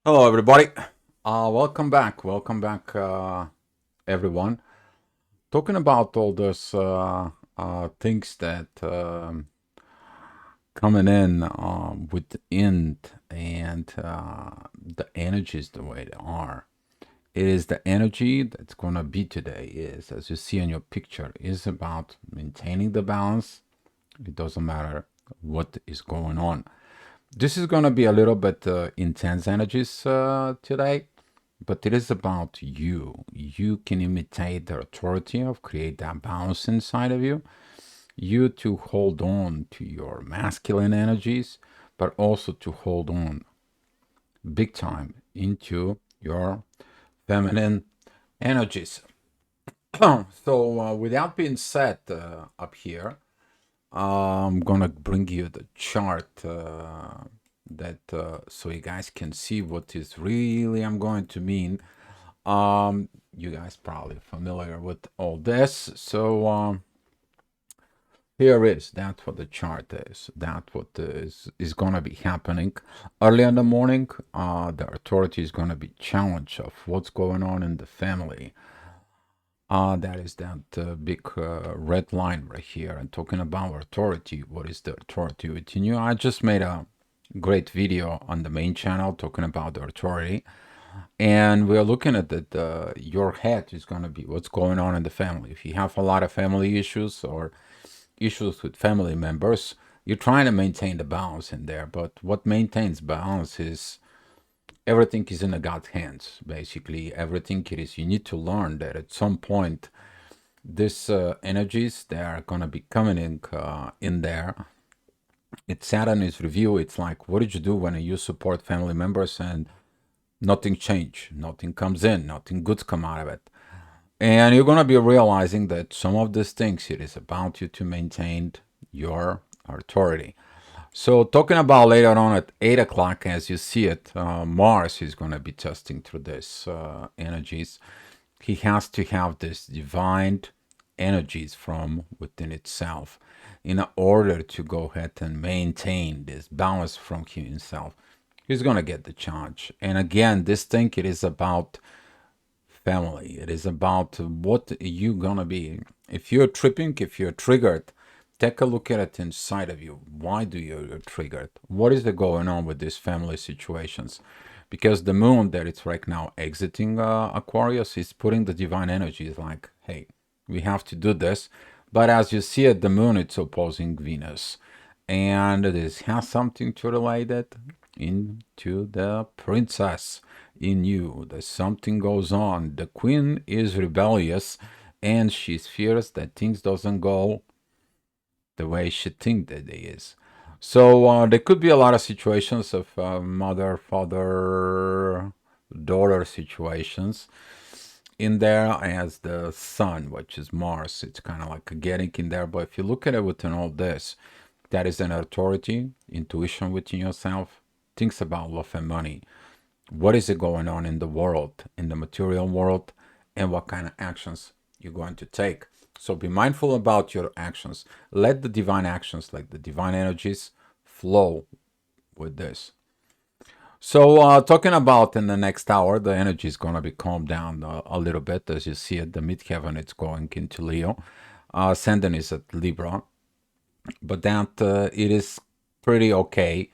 Hello, everybody. Welcome back. Welcome back, everyone. Talking about all those things that coming in within and the energies the way they are. It is the energy that's gonna be today is, as you see in your picture, is about maintaining the balance. It doesn't matter what is going on. This is gonna be a little bit intense energies today, but it is about you. You can imitate the authority of create that balance inside of you. You to hold on to your masculine energies, but also to hold on big time into your feminine energies. So, with that being said, up here, I'm gonna bring you the chart that so you guys can see what is really I'm going to mean. You guys probably familiar with all this, so here is that's what the chart is. That's what is gonna be happening early in the morning. The authority is gonna be challenged of what's going on in the family. That is that big red line right here. And talking about authority, what is the authority within you? I just made a great video on the main channel talking about the authority. And we're looking at that your head is going to be what's going on in the family. If you have a lot of family issues or issues with family members, you're trying to maintain the balance in there. But what maintains balance is everything is in the God's hands. Basically, everything it is. You need to learn that at some point, these energies they are gonna be coming in there. It's Saturn is review. It's like, what did you do when you support family members and nothing change, nothing comes in, nothing good's come out of it, and you're gonna be realizing that some of these things it is about you to maintain your authority. So talking about later on at 8 o'clock, as you see it, Mars is going to be testing through this energies. He has to have this divine energies from within itself in order to go ahead and maintain this balance from himself. He's going to get the charge. And again, this thing, it is about family. It is about what you gonna be. If you're tripping, if you're triggered, take a look at it inside of you. Why do you're triggered? What is going on with these family situations? Because the moon that it's right now exiting Aquarius is putting the divine energy. It's like, hey, we have to do this. But as you see at the moon, it's opposing Venus. And this has something to relate it into the princess in you. That something goes on. The queen is rebellious and she fears that things doesn't go the way she think that it is. So there could be a lot of situations of mother, father, daughter situations in there as the sun, which is Mars. It's kind of like getting in there. But if you look at it within all this, that is an authority, intuition within yourself. Thinks about love and money. What is it going on in the world, in the material world, and what kind of actions you're going to take. So be mindful about your actions. Let the divine actions, like the divine energies, flow with this. So, talking about in the next hour, the energy is going to be calmed down a little bit. As you see at the midheaven, it's going into Leo. Ascendant is at Libra, but that it is pretty okay.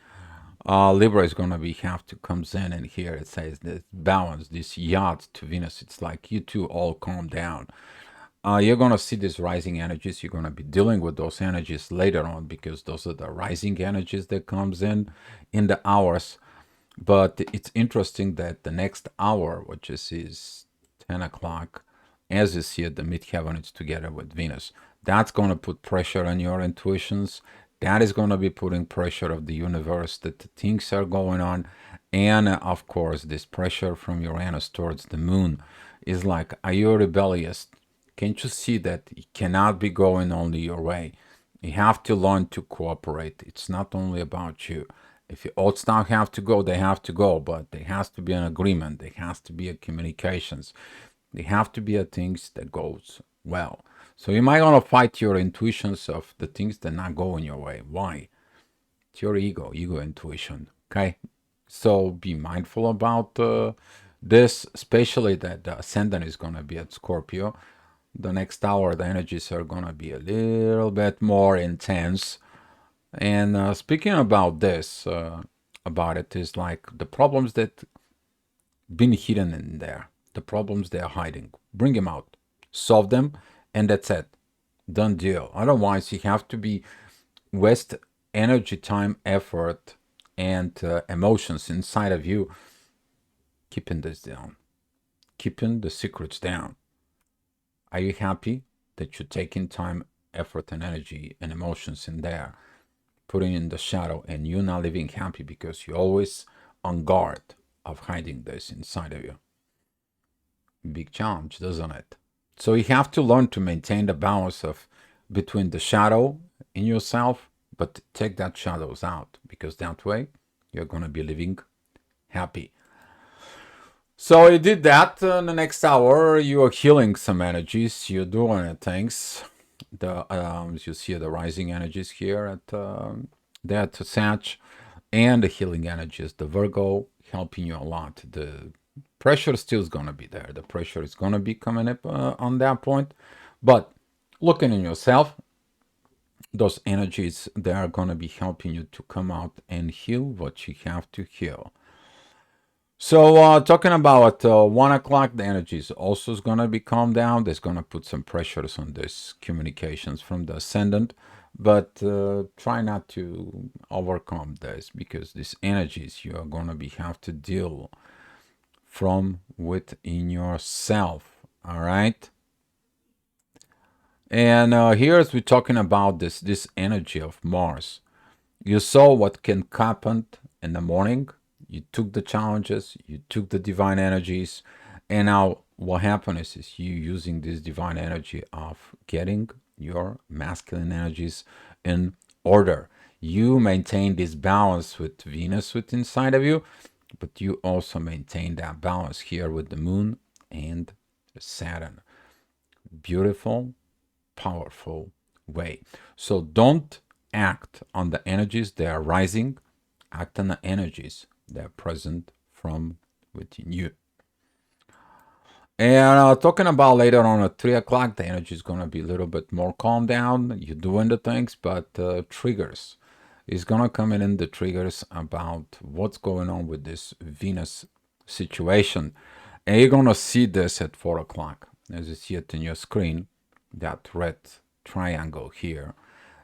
Libra is gonna be have to comes in, and here it says this balance, this yacht to Venus. It's like you two all calm down. You're gonna see these rising energies. You're gonna be dealing with those energies later on because those are the rising energies that comes in the hours. But it's interesting that the next hour, which is 10 o'clock, as you see at the midheaven, it's together with Venus. That's going to put pressure on your intuitions. That is going to be putting pressure of the universe that the things are going on. And of course, this pressure from Uranus towards the moon is like, are you rebellious? Can't you see that it cannot be going only your way? You have to learn to cooperate. It's not only about you. If you all staff have to go, they have to go, but there has to be an agreement. There has to be a communications. There have to be a things that goes well. So you might want to fight your intuitions of the things that not going your way. Why? It's your ego intuition. Okay, So be mindful about this, especially that the ascendant is going to be at Scorpio. The next hour, the energies are going to be a little bit more intense. And speaking about this, about it is like the problems that been hidden in there, the problems they are hiding. Bring them out, solve them, and that's it. Done deal. Otherwise, you have to be waste energy, time, effort, and emotions inside of you keeping this down, keeping the secrets down. Are you happy that you're taking time, effort, and energy and emotions in there, putting in the shadow, and you're not living happy because you're always on guard of hiding this inside of you? Big challenge, doesn't it? So you have to learn to maintain the balance of between the shadow in yourself, but take that shadows out because that way you're gonna be living happy. So you did that. In the next hour, you are healing some energies. You're doing things. The you see the rising energies here at that Sag, and the healing energies. The Virgo helping you a lot. The pressure still is gonna be there. The pressure is gonna be coming up on that point, but looking in yourself, those energies they are gonna be helping you to come out and heal what you have to heal. So talking about 1 o'clock, the energy is also going to be calmed down. There's going to put some pressures on this communications from the ascendant, but try not to overcome this because these energies you are going to be have to deal from within yourself. All right. And here's we're talking about this energy of Mars. You saw what can happen in the morning. You took the challenges, you took the divine energies, and now what happens is you using this divine energy of getting your masculine energies in order. You maintain this balance with Venus with inside of you, but you also maintain that balance here with the moon and Saturn. Beautiful, powerful way. So don't act on the energies that are rising, act on the energies that are present from within you. And talking about later on at 3 o'clock, the energy is going to be a little bit more calm down. You're doing the things, but triggers is going to come in the triggers about what's going on with this Venus situation. And you're going to see this at 4 o'clock. As you see it in your screen, that red triangle here.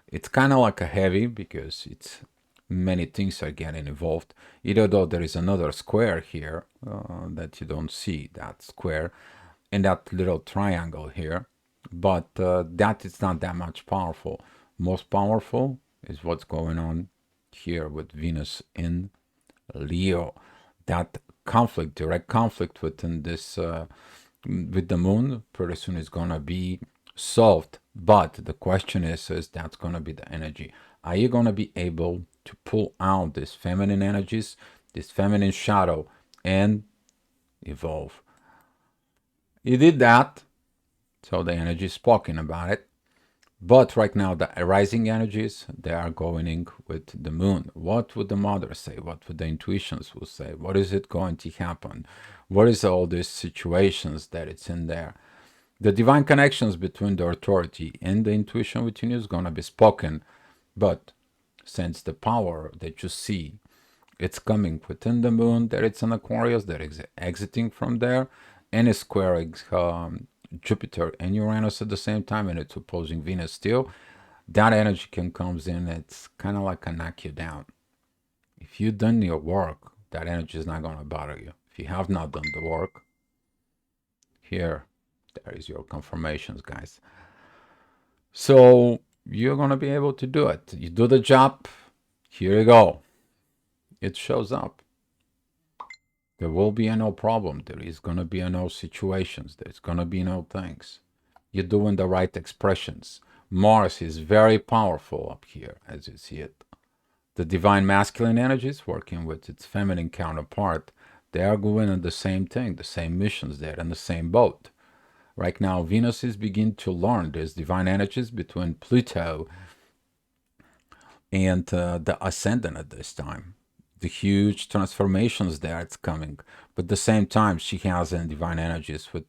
It's kind of like a heavy because it's many things are getting involved. Even though there is another square here that you don't see, that square and that little triangle here, but that is not that much powerful. Most powerful is what's going on here with Venus in Leo. That conflict, direct conflict within this with the moon, pretty soon is gonna be solved. But the question is that's gonna be the energy. Are you gonna be able to pull out these feminine energies, this feminine shadow, and evolve? You did that, so the energy is spoken about it. But right now, the rising energies, they are going in with the moon. What would the mother say? What would the intuitions will say? What is it going to happen? What is all these situations that it's in there? The divine connections between the authority and the intuition within you is going to be spoken. But since the power that you see, it's coming within the moon, that it's an Aquarius, that is exiting from there, and is squaring Jupiter and Uranus at the same time, and it's opposing Venus still. That energy can comes in. It's kind of like a knock you down. If you've done your work, that energy is not going to bother you. If you have not done the work, here, there is your confirmations, guys. So you're going to be able to do it. You do the job. Here you go. It shows up. There will be no problem. There is going to be no situations. There's going to be no things. You're doing the right expressions. Mars is very powerful up here, as you see it. The divine masculine energies working with its feminine counterpart, they are going on the same thing, the same missions there, in the same boat. Right now, Venus is beginning to learn these divine energies between Pluto and the ascendant at this time. the huge transformations that's coming. But at the same time, she has in divine energies with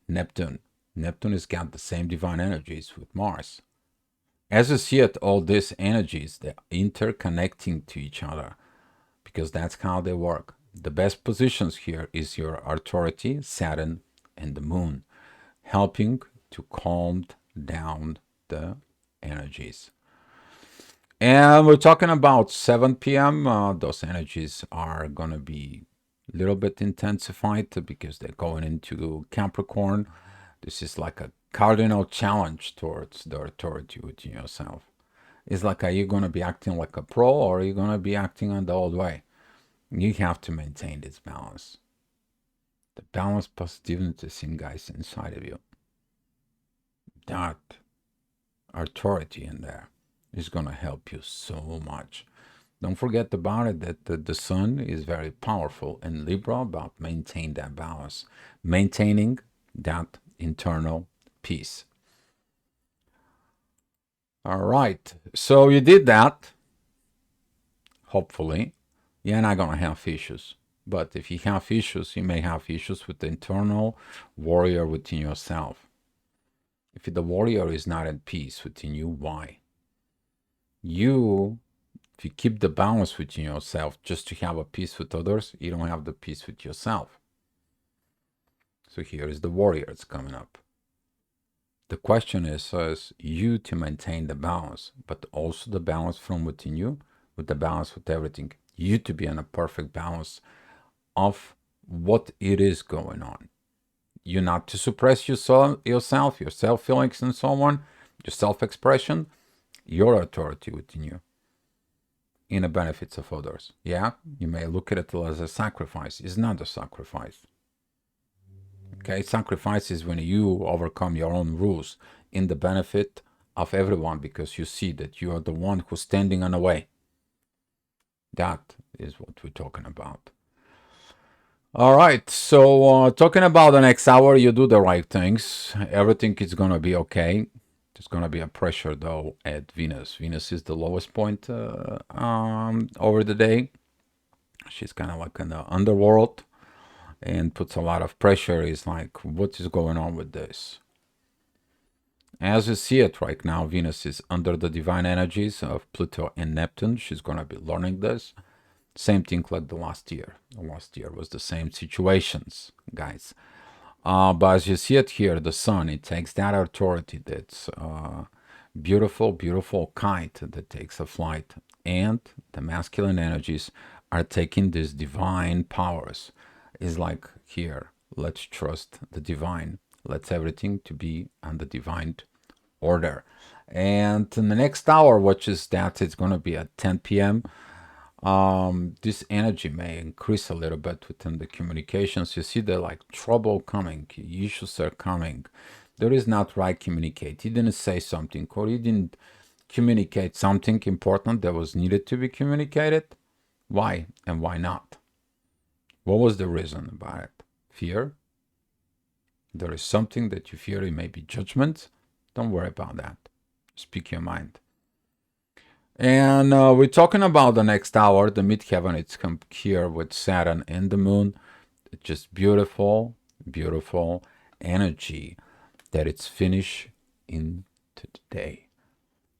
Neptune. Neptune has got the same divine energies with Mars. As you see it, all these energies, they're interconnecting to each other because that's how they work. The best positions here is your authority, Saturn, and the Moon, helping to calm down the energies. And we're talking about 7 p.m. Those energies are going to be a little bit intensified because they're going into Capricorn. This is like a cardinal challenge towards the authority within yourself. It's like, are you going to be acting like a pro or are you going to be acting in the old way? You have to maintain this balance. The balance positiveness in guys inside of you. That authority in there is going to help you so much. Don't forget about it that the sun is very powerful in Libra about maintain that balance, maintaining that internal peace. All right, so you did that. Hopefully, you're not gonna have issues. But if you have issues, you may have issues with the internal warrior within yourself. If the warrior is not at peace within you, why? If you keep the balance within yourself just to have a peace with others, you don't have the peace with yourself. So here is the warrior that's coming up. The question is you to maintain the balance, but also the balance from within you, with the balance with everything. You to be in a perfect balance of what it is going on. You not to suppress yourself, your self feelings and so on, your self-expression, your authority within you in the benefits of others. Yeah, you may look at it as a sacrifice. It's not a sacrifice. Okay, sacrifice is when you overcome your own rules in the benefit of everyone because you see that you are the one who's standing on the way. That is what we're talking about. All right, so talking about the next hour, you do the right things. Everything is going to be okay. There's going to be a pressure, though, at Venus. Venus is the lowest point over the day. She's kind of like in the underworld and puts a lot of pressure. Is like, what is going on with this? As you see it right now, Venus is under the divine energies of Pluto and Neptune. She's going to be learning this. Same thing like the last year. The last year was the same situations, guys. But as you see it here, the sun, it takes that authority that's beautiful, beautiful kite that takes a flight. And the masculine energies are taking these divine powers. It's like here, let's trust the divine. Let's everything to be on the divine order. And in the next hour, which is that, it's going to be at 10 p.m., this energy may increase a little bit within the communications. You see the like trouble coming, issues are coming. There is not right communicate. He didn't say something or he didn't communicate something important that was needed to be communicated. Why and why not? What was the reason about it? Fear? There is something that you fear, it may be judgment. Don't worry about that. Speak your mind. And we're talking about the next hour, the midheaven. It's come here with Saturn and the moon. It's just beautiful, beautiful energy that it's finished into the day.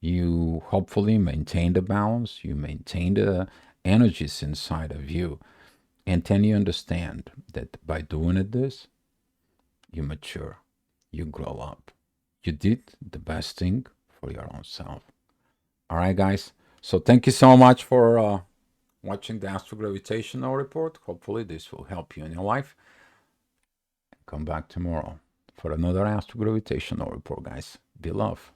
You hopefully maintain the balance, you maintain the energies inside of you. And then you understand that by doing this, you mature, you grow up. You did the best thing for your own self. All right, guys. So thank you so much for watching the Astrogravitational report. Hopefully this will help you in your life. Come back tomorrow for another Astrogravitational report, guys. Be love.